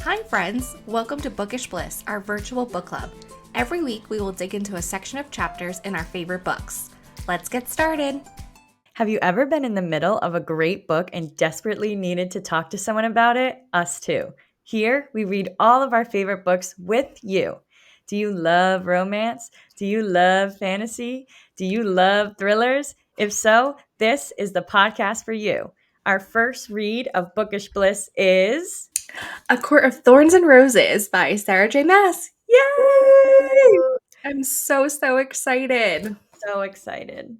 Hi friends, welcome to Bookish Bliss, our virtual book club. Every week we will dig into a section of chapters in our favorite books. Let's get started. Have you ever been in the middle of a great book and desperately needed to talk to someone about it? Us too. Here, we read all of our favorite books with you. Do you love romance? Do you love fantasy? Do you love thrillers? If so, this is the podcast for you. Our first read of Bookish Bliss is A Court of Thorns and Roses by Sarah J. Maas. Yay! I'm so excited. So excited.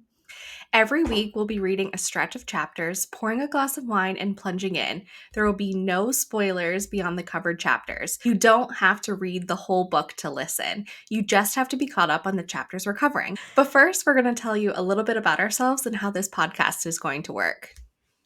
Every week we'll be reading a stretch of chapters, pouring a glass of wine, and plunging in. There will be no spoilers beyond the covered chapters. You don't have to read the whole book to listen. You just have to be caught up on the chapters we're covering. But first, we're going to tell you a little bit about ourselves and how this podcast is going to work.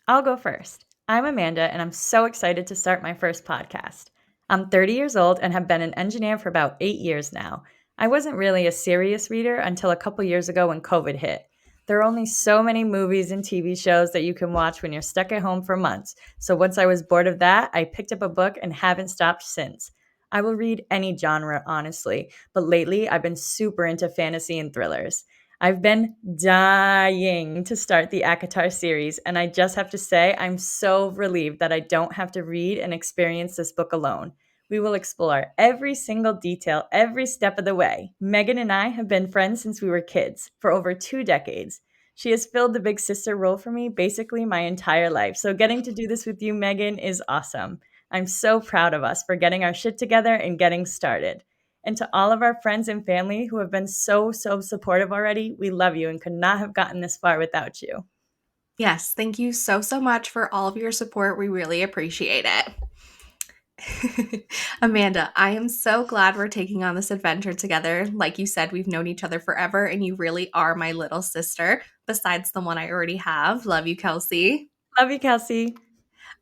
I'll go first. I'm Amanda, and I'm so excited to start my first podcast. I'm 30 years old and have been an engineer for about 8 years now. I wasn't really a serious reader until a couple years ago when COVID hit. There are only so many movies and TV shows that you can watch when you're stuck at home for months. So once I was bored of that, I picked up a book and haven't stopped since. I will read any genre, honestly, but lately I've been super into fantasy and thrillers. I've been dying to start the ACOTAR series, and I just have to say I'm so relieved that I don't have to read and experience this book alone. We will explore every single detail every step of the way. Megan and I have been friends since we were kids, for over 2 decades. She has filled the big sister role for me basically my entire life, so getting to do this with you, Megan, is awesome. I'm so proud of us for getting our shit together and getting started. And to all of our friends and family who have been so supportive already, we love you and could not have gotten this far without you. Yes, thank you so much for all of your support. We really appreciate it. Amanda, I am so glad we're taking on this adventure together. Like you said, we've known each other forever, and you really are my little sister, besides the one I already have. Love you, Kelsey. Love you, Kelsey.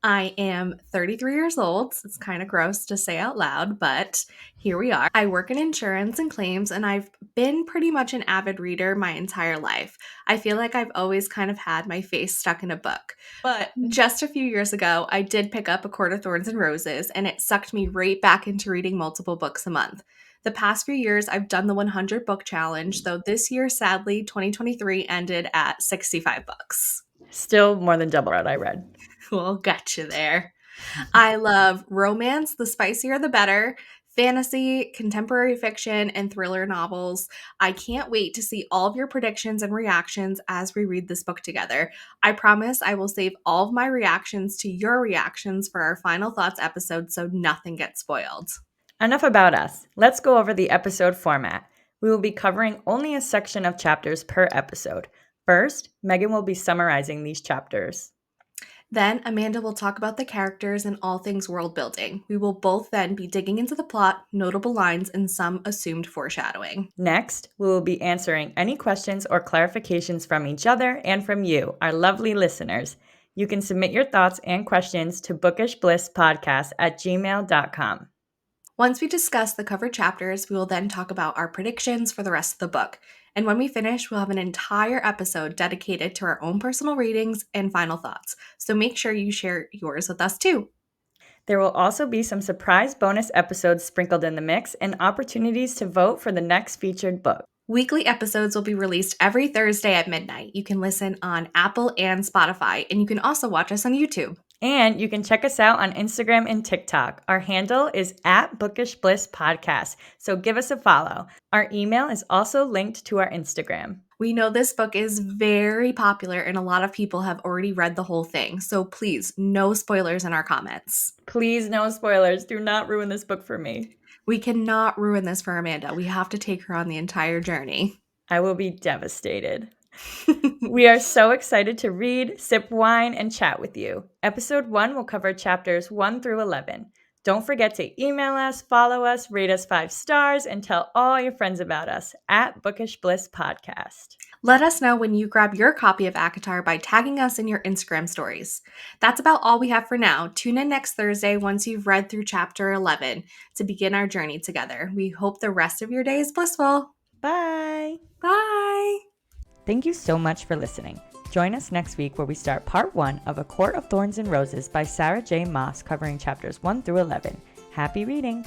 I am 33 years old. It's kind of gross to say out loud, but here we are. I work in insurance and claims, and I've been pretty much an avid reader my entire life. I feel like I've always kind of had my face stuck in a book. But just a few years ago, I did pick up A Court of Thorns and Roses, and it sucked me right back into reading multiple books a month. The past few years, I've done the 100 book challenge, though this year, sadly, 2023 ended at 65 books. Still more than double what I read. Well, gotcha there. I love romance, the spicier the better, fantasy, contemporary fiction, and thriller novels. I can't wait to see all of your predictions and reactions as we read this book together. I promise I will save all of my reactions to your reactions for our final thoughts episode so nothing gets spoiled. Enough about us. Let's go over the episode format. We will be covering only a section of chapters per episode. First, Megan will be summarizing these chapters. Then Amanda will talk about the characters and all things world building. We will both then be digging into the plot, notable lines, and some assumed foreshadowing. Next, we will be answering any questions or clarifications from each other and from you, our lovely listeners. You can submit your thoughts and questions to bookishblisspodcast@gmail.com. Once we discuss the covered chapters, we will then talk about our predictions for the rest of the book. And when we finish, we'll have an entire episode dedicated to our own personal ratings and final thoughts. So make sure you share yours with us too. There will also be some surprise bonus episodes sprinkled in the mix and opportunities to vote for the next featured book. Weekly episodes will be released every Thursday at midnight. You can listen on Apple and Spotify, and you can also watch us on YouTube. And you can check us out on Instagram and TikTok. Our handle is @BookishBlissPodcast, so give us a follow. Our email is also linked to our Instagram. We know this book is very popular and a lot of people have already read the whole thing, so please, no spoilers in our comments. Please, no spoilers. Do not ruin this book for me. We cannot ruin this for Amanda. We have to take her on the entire journey. I will be devastated. We are so excited to read, sip wine, and chat with you. Episode 1 will cover chapters 1 through 11. Don't forget to email us, follow us, rate us 5 stars, and tell all your friends about us @BookishBlissPodcast. Let us know when you grab your copy of ACOTAR by tagging us in your Instagram stories. That's about all we have for now. Tune in next Thursday once you've read through chapter 11 to begin our journey together. We hope the rest of your day is blissful. Bye! Bye! Thank you so much for listening. Join us next week where we start part 1 of A Court of Thorns and Roses by Sarah J. Maas, covering chapters 1 through 11. Happy reading!